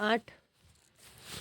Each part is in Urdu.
8,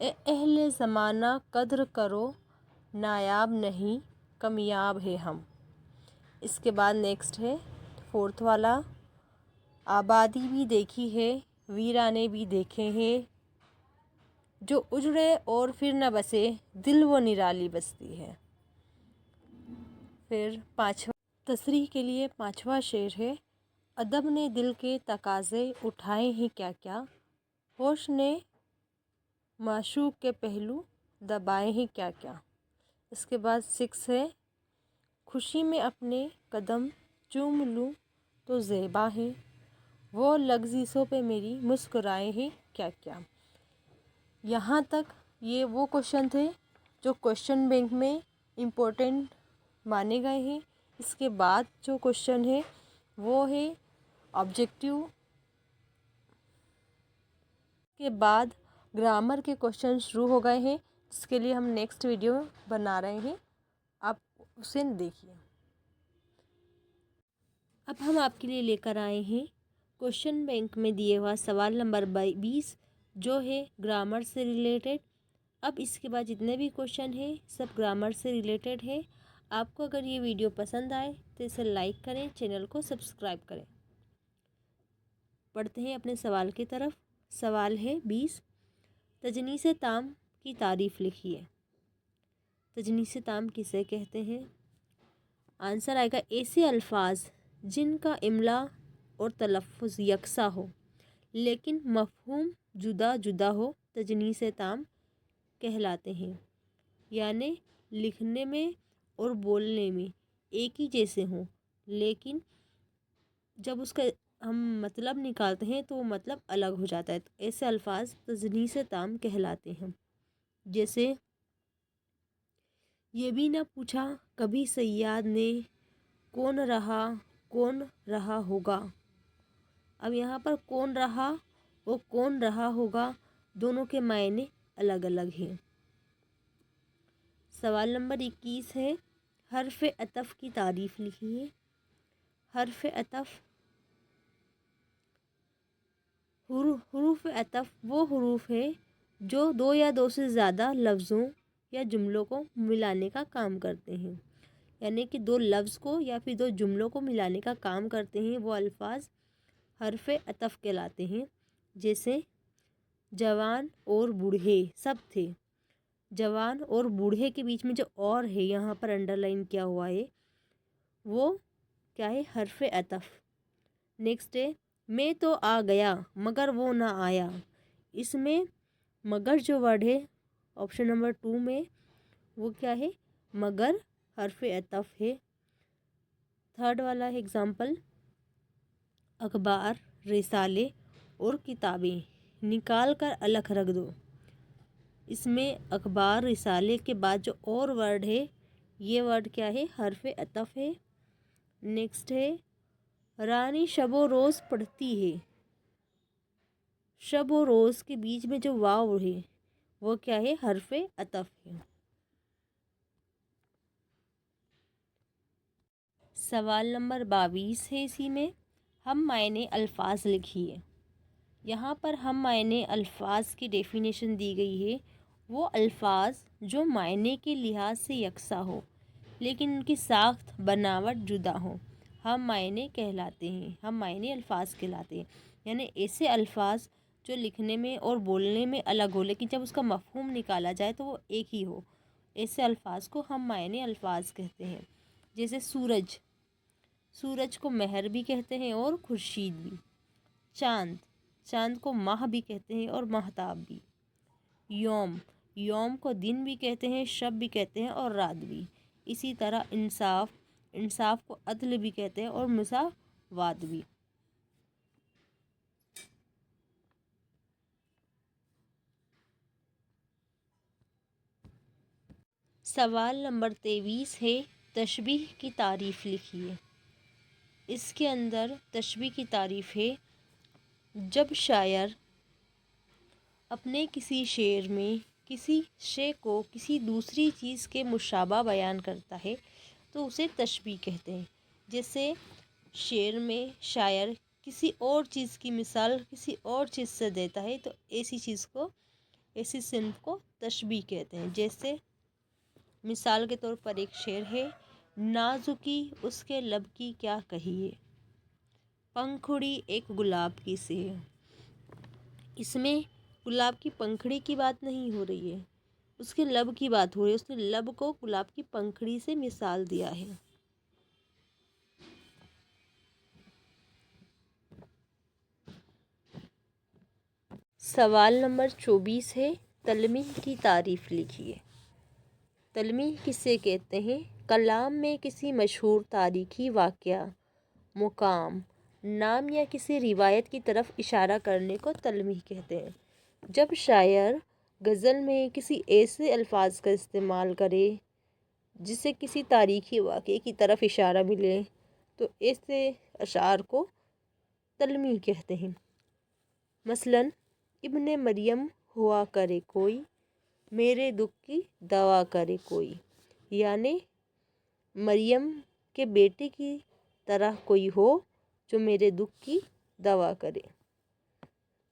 اے اہل زمانہ قدر کرو، نایاب نہیں کمیاب ہے ہم۔ اس کے بعد نیکسٹ ہے 4 والا، آبادی بھی دیکھی ہے ویرانے بھی دیکھے ہیں، جو اجڑے اور پھر نہ بسے دل وہ نرالی بستی ہے۔ پھر 5 تصریح کے لیے 5واں شعر ہے، ادب نے دل کے تقاضے اٹھائے ہیں کیا کیا، ہوش نے معشوق کے پہلو دبائے ہیں کیا کیا۔ اس کے بعد 6 ہے، خوشی میں اپنے قدم چوم لوں تو زیبا ہے، وہ لغزشوں پہ میری مسکرائے ہیں کیا کیا۔ یہاں تک یہ وہ کوشچن تھے جو کوشچن بینک میں امپورٹنٹ مانے گئے ہیں۔ اس کے بعد جو کوشچن ہے وہ ہے آبجیکٹیو کے بعد گرامر کے کوشچن شروع ہو گئے ہیں، جس کے لیے ہم نیکسٹ ویڈیو بنا رہے ہیں، آپ اسے دیکھیے۔ اب ہم آپ کے لیے لے کر آئے ہیں کوشچن بینک میں دیے ہوا سوال نمبر 20 جو ہے گرامر سے ریلیٹڈ۔ اب اس کے بعد جتنے بھی کوشچن ہیں سب گرامر سے ریلیٹڈ ہے۔ آپ کو اگر یہ ویڈیو پسند آئے تو اسے لائک کریں، چینل کو سبسکرائب کریں۔ پڑھتے ہیں اپنے سوال کی طرف۔ سوال ہے 20، تجنیس تام کی تعریف لکھیے۔ تجنیس تام کسے کہتے ہیں؟ آنسر آئے گا ایسے الفاظ جن کا املا اور تلفظ یکساں ہو لیکن مفہوم جدا جدا ہو، تجنیس تام کہلاتے ہیں۔ یعنی لکھنے میں اور بولنے میں ایک ہی جیسے ہوں لیکن جب اس کا ہم مطلب نکالتے ہیں تو وہ مطلب الگ ہو جاتا ہے، تو ایسے الفاظ تجنیس تام کہلاتے ہیں۔ جیسے یہ بھی نہ پوچھا کبھی صیاد نے، کون رہا ہوگا۔ اب یہاں پر کون رہا اور کون رہا ہوگا دونوں کے معنی الگ الگ ہیں۔ سوال نمبر 21 ہے، حرف عطف کی تعریف لکھیے۔ حرف عطف، حروف عطف وہ حروف ہے جو 2 یا 2 سے زیادہ لفظوں یا جملوں کو ملانے کا کام کرتے ہیں۔ یعنی کہ 2 لفظ کو یا پھر 2 جملوں کو ملانے کا کام کرتے ہیں، وہ الفاظ حرف عطف کہلاتے ہیں۔ جیسے جوان اور بوڑھے سب تھے، جوان اور بوڑھے کے بیچ میں جو اور ہے یہاں پر انڈر لائن کیا ہوا ہے وہ کیا ہے؟ حرف عطف۔ نیکسٹ ہے، میں تو آ گیا مگر وہ نہ آیا۔ اس میں مگر جو ورڈ ہے آپشن نمبر 2 میں وہ کیا ہے؟ مگر حرف عطف ہے۔ 3 والا ہے ایگزامپل، اخبار، رسالے اور کتابیں نکال کر الگ رکھ دو۔ اس میں اخبار رسالے کے بعد جو اور ورڈ ہے یہ ورڈ کیا ہے؟ حرف عطف ہے۔ نیکسٹ ہے، رانی شب و روز پڑھتی ہے۔ شب و روز کے بیچ میں جو واو ہے وہ کیا ہے؟ حرف عطف ہے۔ سوال نمبر 22 ہے، اسی میں ہم معنی الفاظ لکھیے۔ یہاں پر ہم معنی الفاظ کی ڈیفینیشن دی گئی ہے، وہ الفاظ جو معنی کے لحاظ سے یکساں ہو لیکن ان کی ساخت بناوٹ جدا ہو، ہم معنی کہلاتے ہیں، ہم معنی الفاظ کہلاتے ہیں۔ یعنی ایسے الفاظ جو لکھنے میں اور بولنے میں الگ ہو لیکن جب اس کا مفہوم نکالا جائے تو وہ ایک ہی ہو، ایسے الفاظ کو ہم معنی الفاظ کہتے ہیں۔ جیسے سورج، سورج کو مہر بھی کہتے ہیں اور خورشید بھی۔ چاند، چاند کو ماہ بھی کہتے ہیں اور ماہتاب بھی۔ یوم، یوم کو دن بھی کہتے ہیں، شب بھی کہتے ہیں اور رات بھی۔ اسی طرح انصاف، انصاف کو عدل بھی کہتے ہیں اور مساوات بھی۔ سوال نمبر 23 ہے، تشبیہ کی تعریف لکھیے۔ اس کے اندر تشبیہ کی تعریف ہے، جب شاعر اپنے کسی شعر میں کسی شے کو کسی دوسری چیز کے مشابہ بیان کرتا ہے تو اسے تشبیہ کہتے ہیں۔ جیسے شعر میں شاعر کسی اور چیز کی مثال کسی اور چیز سے دیتا ہے تو ایسی چیز کو ایسی صنف کو تشبیہ کہتے ہیں۔ جیسے مثال کے طور پر ایک شعر ہے، نازکی اس کے لب کی کیا کہیے، پنکھڑی ایک گلاب کی سی ہے۔ اس میں گلاب کی پنکھڑی کی بات نہیں ہو رہی ہے، اس کے لب کی بات ہو رہی ہے۔ اس نے لب کو گلاب کی پنکھڑی سے مثال دیا ہے۔ سوال نمبر 24 ہے، تلمیح کی تعریف لکھیے۔ تلمیح کسے کہتے ہیں؟ کلام میں کسی مشہور تاریخی واقعہ، مقام، نام یا کسی روایت کی طرف اشارہ کرنے کو تلمیح کہتے ہیں۔ جب شاعر غزل میں کسی ایسے الفاظ کا استعمال کرے جس سے کسی تاریخی واقعے کی طرف اشارہ ملے تو ایسے اشعار کو تلمیح کہتے ہیں۔ مثلاً ابن مریم ہوا کرے کوئی، میرے دکھ کی دوا کرے کوئی، یعنی مریم کے بیٹے کی طرح کوئی ہو جو میرے دکھ کی دوا کرے۔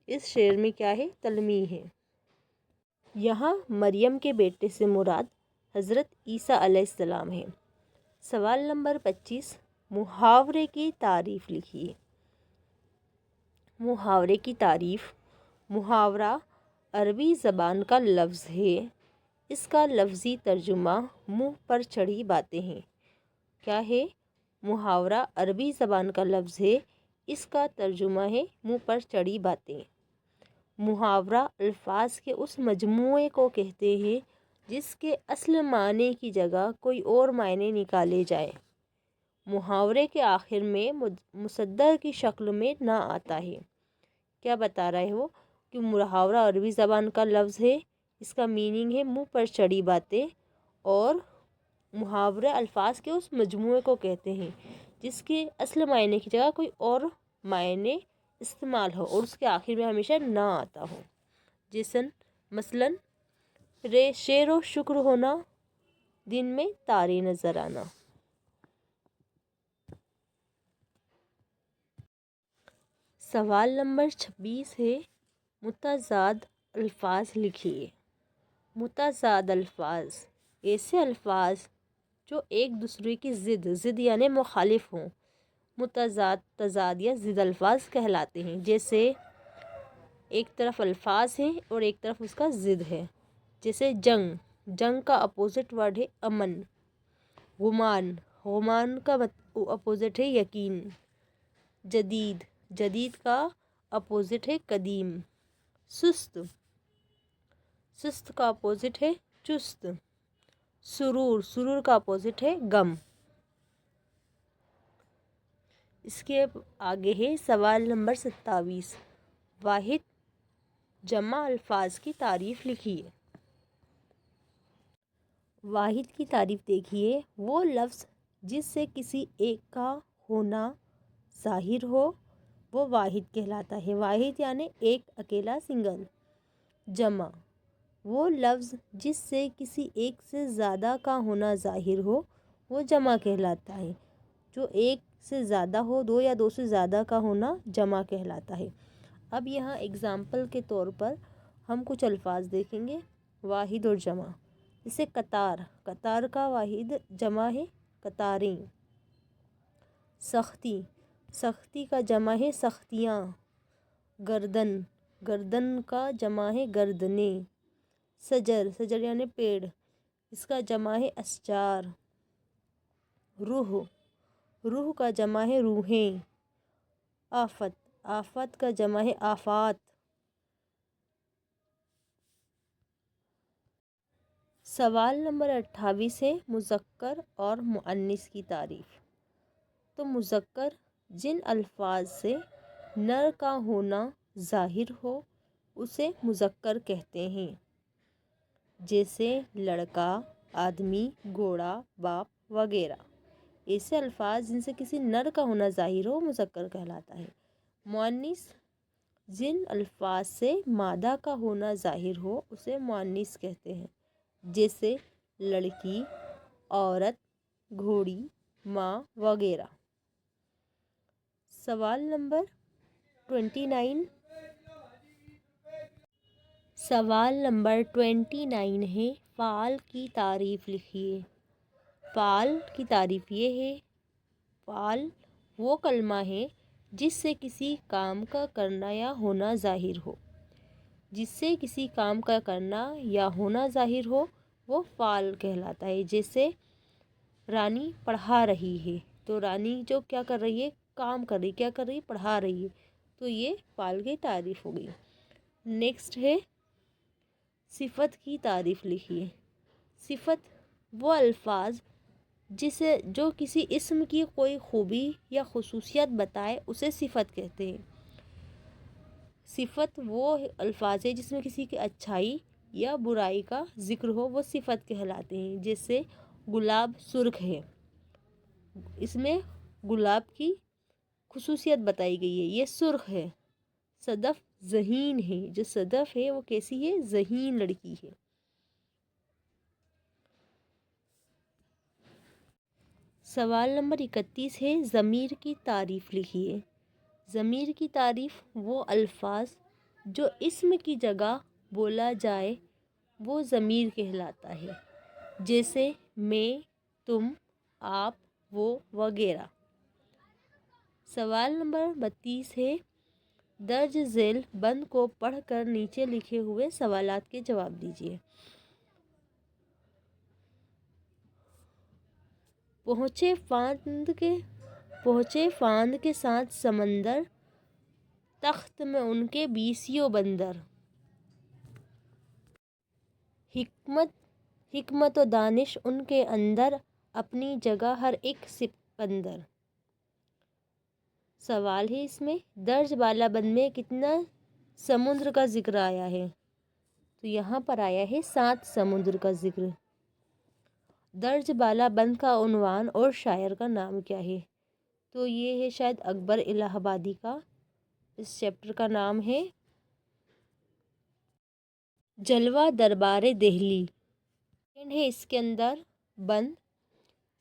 اس شعر میں کیا ہے؟ تلمیح ہے۔ یہاں مریم کے بیٹے سے مراد حضرت عیسیٰ علیہ السلام ہے۔ سوال نمبر 25، محاورے کی تعریف لکھیے۔ محاورے کی تعریف۔ محاورہ عربی زبان کا لفظ ہے۔ اس کا لفظی ترجمہ منہ پر چڑھی باتیں ہے۔ کیا ہے؟ محاورہ عربی زبان کا لفظ ہے، اس کا ترجمہ ہے منہ پر چڑھی باتیں۔ محاورہ الفاظ کے اس مجموعے کو کہتے ہیں جس کے اصل معنی کی جگہ کوئی اور معنی نکالے جائے۔ محاورے کے آخر میں مصدر کی شکل میں نہ آتا ہے۔ کیا بتا رہا ہے وہ؟ کہ محاورہ عربی زبان کا لفظ ہے، اس کا میننگ ہے منہ پر چڑھی باتیں، اور محاورے الفاظ کے اس مجموعے کو کہتے ہیں جس کے اصل معنی کی جگہ کوئی اور معنی استعمال ہو اور اس کے آخر میں ہمیشہ نہ آتا ہو۔ مثلاً شعر و شکر ہونا، دن میں تارے نظر آنا۔ سوال نمبر 26 ہے، متضاد الفاظ لکھیے۔ متضاد الفاظ ایسے الفاظ جو ایک دوسرے کی ضد یعنی مخالف ہوں، متضاد، تضاد یا ضد الفاظ کہلاتے ہیں۔ جیسے ایک طرف الفاظ ہیں اور ایک طرف اس کا ضد ہے۔ جیسے جنگ کا اپوزٹ ورڈ ہے امن۔ غمان کا اپوزٹ ہے یقین۔ جدید کا اپوزٹ ہے قدیم۔ سست کا اپوزٹ ہے چست۔ سرور کا اپوزٹ ہے غم۔ اس کے آگے ہے سوال نمبر 27، واحد جمع الفاظ کی تعریف لکھیے۔ واحد کی تعریف دیکھیے، وہ لفظ جس سے کسی ایک کا ہونا ظاہر ہو وہ واحد کہلاتا ہے۔ واحد یعنی ایک، اکیلا، سنگل۔ جمع، وہ لفظ جس سے کسی ایک سے زیادہ کا ہونا ظاہر ہو وہ جمع کہلاتا ہے۔ جو ایک سے زیادہ ہو، دو یا دو سے زیادہ کا ہونا جمع کہلاتا ہے۔ اب یہاں اگزامپل کے طور پر ہم کچھ الفاظ دیکھیں گے، واحد اور جمع۔ جیسے قطار کا واحد جمع ہے قطاریں۔ سختی کا جمع ہے سختیاں۔ گردن کا جمع ہے گردنیں۔ سجر یعنی پیڑ، اس کا جمع ہے اشجار۔ روح کا جمع ہے روحیں۔ آفت کا جمع ہے آفات۔ سوال نمبر 28 ہے، مذکر اور مؤنث کی تعریف۔ تو مذکر جن الفاظ سے نر کا ہونا ظاہر ہو اسے مذکر کہتے ہیں۔ جیسے لڑکا، آدمی، گھوڑا، باپ وغیرہ۔ ایسے الفاظ جن سے کسی نر کا ہونا ظاہر ہو مذکر کہلاتا ہے۔ مؤنث جن الفاظ سے مادہ کا ہونا ظاہر ہو اسے مؤنث کہتے ہیں۔ جیسے لڑکی، عورت، گھوڑی، ماں وغیرہ۔ سوال نمبر 29، سوال نمبر 29 ہے، فعال کی تعریف لکھیے۔ فعال کی تعریف یہ ہے، فعال وہ کلمہ ہے جس سے کسی کام کا کرنا یا ہونا ظاہر ہو۔ جس سے کسی کام کا کرنا یا ہونا ظاہر ہو وہ فعال کہلاتا ہے۔ جیسے رانی پڑھا رہی ہے، تو رانی جو کیا کر رہی ہے، کام کر رہی، کیا کر رہی ہے، پڑھا رہی ہے، تو یہ فعال کی تعریف ہو گئی۔ نیکسٹ ہے صفت کی تعریف لکھیے۔ صفت وہ الفاظ جو کسی اسم کی کوئی خوبی یا خصوصیت بتائے اسے صفت کہتے ہیں۔ صفت وہ الفاظ ہے جس میں کسی کی اچھائی یا برائی کا ذکر ہو، وہ صفت کہلاتے ہیں۔ جیسے گلاب سرخ ہے، اس میں گلاب کی خصوصیت بتائی گئی ہے، یہ سرخ ہے۔ صدف ذہین ہے، جو صدف ہے وہ کیسی ہے، ذہین لڑکی ہے۔ سوال نمبر 31 ہے، ضمیر کی تعریف لکھیے۔ ضمیر کی تعریف وہ الفاظ جو اسم کی جگہ بولا جائے وہ ضمیر کہلاتا ہے۔ جیسے میں، تم، آپ، وہ وغیرہ۔ سوال نمبر 32 ہے، درج ذیل بند کو پڑھ کر نیچے لکھے ہوئے سوالات کے جواب دیجیے۔ پہنچے فاند کے ساتھ سمندر، تخت میں ان کے 20 بندر۔ حکمت و دانش ان کے اندر، اپنی جگہ ہر ایک سکندر۔ سوال ہے اس میں، درج بالا بند میں کتنا سمندر کا ذکر آیا ہے؟ تو یہاں پر آیا ہے 7 سمندر کا ذکر۔ درج بالا بند کا عنوان اور شاعر کا نام کیا ہے؟ تو یہ ہے شاید اکبر الہ آبادی کا۔ اس چیپٹر کا نام ہے جلوہ دربار دہلی۔ ہے اس کے اندر بند،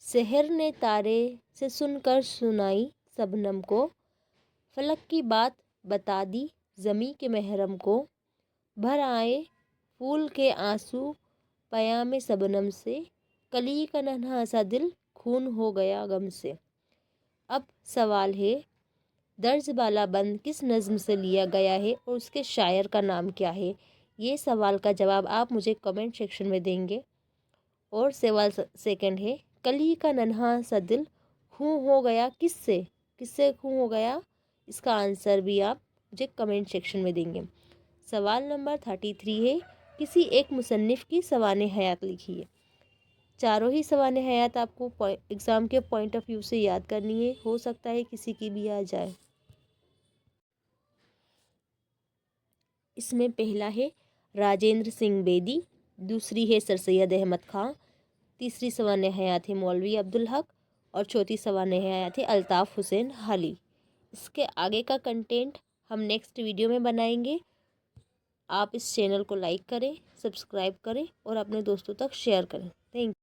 سحر نے تارے سے سن کر سنائی شبنم کو، فلک کی بات بتا دی زمیں کے محرم کو، بھر آئے پھول کے آنسو پیام شبنم سے، کلی کا ننھا سا دل خون ہو گیا غم سے۔ اب سوال ہے، درج بالا بند کس نظم سے لیا گیا ہے اور اس کے شاعر کا نام کیا ہے؟ یہ سوال کا جواب آپ مجھے کمنٹ سیکشن میں دیں گے۔ اور سوال سیکنڈ ہے، کلی کا ننھا سا دل خون ہو گیا کس سے خون ہو گیا؟ اس کا آنسر بھی آپ مجھے کمنٹ سیکشن میں دیں گے۔ سوال نمبر 33 ہے، کسی ایک مصنف کی سوانح حیات لکھیے۔ چاروں ہی سوانح حیات آپ کو ایگزام کے پوائنٹ آف ویو سے یاد کرنی ہے، ہو سکتا ہے کسی کی بھی آ جائے۔ اس میں پہلا ہے راجندر سنگھ بیدی، دوسری ہے سر سید احمد خان، تیسری سوانح حیات ہے مولوی عبدالحق، اور چوتھی سوانح حیات ہے الطاف حسین حالی۔ اس کے آگے کا کنٹینٹ ہم نیکسٹ ویڈیو میں بنائیں گے۔ آپ اس چینل کو لائک کریں، سبسکرائب کریں اور اپنے دوستوں تک شیئر کریں۔ Thank you.